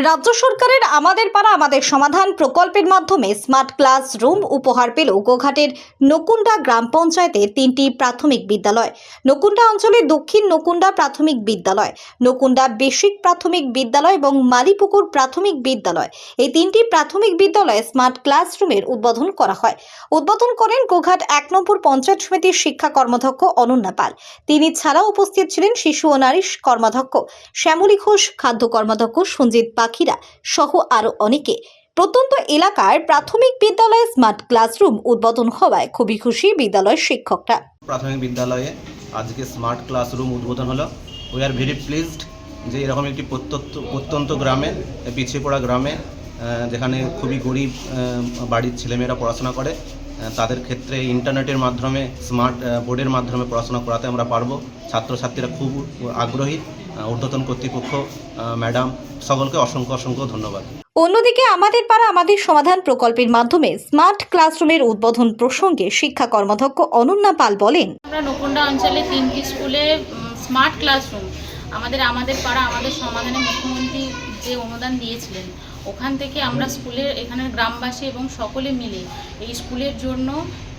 রাজ্য সরকারের আমাদের পাড়া আমাদের সমাধান প্রকল্পের মাধ্যমে স্মার্ট ক্লাসরুম উপহার পেল গোঘাটের নকুন্ডা গ্রাম পঞ্চায়েতের 3টি প্রাথমিক বিদ্যালয়। নকুন্ডা অঞ্চলের দক্ষিণ নকুন্ডা প্রাথমিক বিদ্যালয়, নকুন্ডা বেসিক প্রাথমিক বিদ্যালয় এবং মালিপুকুর প্রাথমিক বিদ্যালয়, এই 3টি প্রাথমিক বিদ্যালয়ে স্মার্ট ক্লাসরুমের উদ্বোধন করা হয়। উদ্বোধন করেন গোঘাট 1 নম্বর পঞ্চায়েত সমিতির শিক্ষা কর্মাধ্যক্ষ অনন্যা পাল। তিনি ছাড়াও উপস্থিত ছিলেন শিশু ও নারী কর্মাধ্যক্ষ শ্যামলী ঘোষ, খাদ্য কর্মাধ্যক্ষ সঞ্জিত পাখিরা সহ আরো অনেকে। প্রত্যন্ত এলাকার প্রাথমিক বিদ্যালয়ে স্মার্ট ক্লাসরুম উদ্বোধন হওয়ায় খুবই খুশি বিদ্যালয়ের শিক্ষকরা। প্রাথমিক বিদ্যালয়ে আজকে স্মার্ট ক্লাসরুম উদ্বোধন হলো। উই আর ভেরি প্লিজড যে এরকম একটি প্রত্যন্ত গ্রামে, পিছিয়ে পড়া গ্রামে, যেখানে খুবই গরিব বাড়ির ছেলেমেয়েরা পড়াশোনা করে, তাদের ক্ষেত্রে ইন্টারনেটের মাধ্যমে স্মার্ট বোর্ডের মাধ্যমে পড়াশোনা করাতে আমরা পারবো। ছাত্রছাত্রীরা খুব আগ্রহী। ঊর্ধ্বতন কর্তৃপক্ষ, ম্যাডাম, সকলকে অসংখ্য ধন্যবাদ। অন্যদিকে আমাদের পাড়া আমাদের সমাধান প্রকল্পের মাধ্যমে স্মার্ট ক্লাসরুমের উদ্বোধন প্রসঙ্গে শিক্ষা কর্মাধ্যক্ষ অনন্যা পাল বলেন, আমরা নকুন্ডা অঞ্চলে 3টি স্কুলে স্মার্ট ক্লাসরুম আমাদের পাড়া আমাদের সমাধানে মুখ্যমন্ত্রী যে অনুদান দিয়েছিলেন, ওখান থেকে আমরা স্কুলের এখানের গ্রামবাসী এবং সকলে মিলে এই স্কুলের জন্য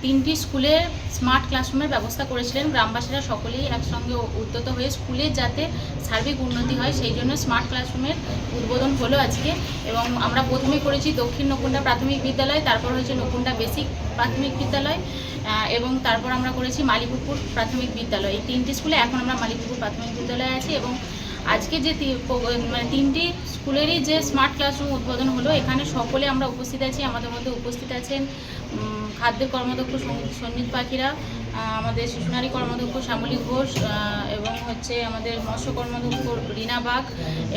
3টি স্কুলে স্মার্ট ক্লাসরুমের ব্যবস্থা করেছিলেন। গ্রামবাসীরা সকলেই একসঙ্গে উদ্যত হয়ে স্কুলের যাতে সার্বিক উন্নতি হয় সেই জন্য স্মার্ট ক্লাসরুমের উদ্বোধন হলো আজকে। এবং আমরা প্রথমে করেছি দক্ষিণ নকুন্ডা প্রাথমিক বিদ্যালয়, তারপর হয়েছে নকুন্ডা বেসিক প্রাথমিক বিদ্যালয় এবং তারপর আমরা করেছি মালিপুকুর প্রাথমিক বিদ্যালয়। এই 3টি স্কুলে এখন আমরা মালিপুকুর প্রাথমিক বিদ্যালয়ে আছি। এবং আজকে যে 3টি স্কুলেরই যে স্মার্ট ক্লাসরুম উদ্বোধন হলো, এখানে সকলে আমরা উপস্থিত আছি। আমাদের মধ্যে উপস্থিত আছেন খাদ্যের কর্মাধ্যক্ষ সঞ্জিত পাখিরা, আমাদের শিশুনারী কর্মাধ্যক্ষ শ্যামলী ঘোষ, এবং হচ্ছে আমাদের মৎস্য কর্মাধ্যক্ষ রিনা বাগ,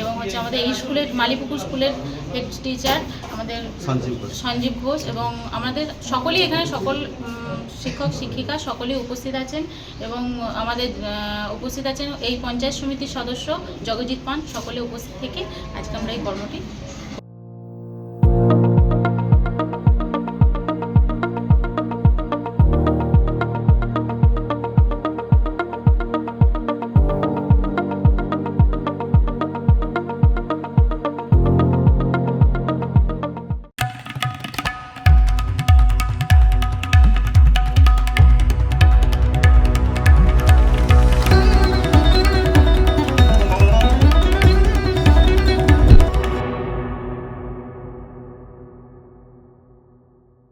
এবং হচ্ছে আমাদের এই স্কুলের মালিপুকুর স্কুলের হেড টিচার আমাদের সঞ্জীব ঘোষ, এবং আমাদের সকলেই এখানে সকল শিক্ষক শিক্ষিকা সকলেই উপস্থিত আছেন। এবং আমাদের উপস্থিত আছেন এই পঞ্চায়েত সমিতির সদস্য জগজিৎ পান, সকলে উপস্থিত থেকে আজকে আমরা এই কর্মটি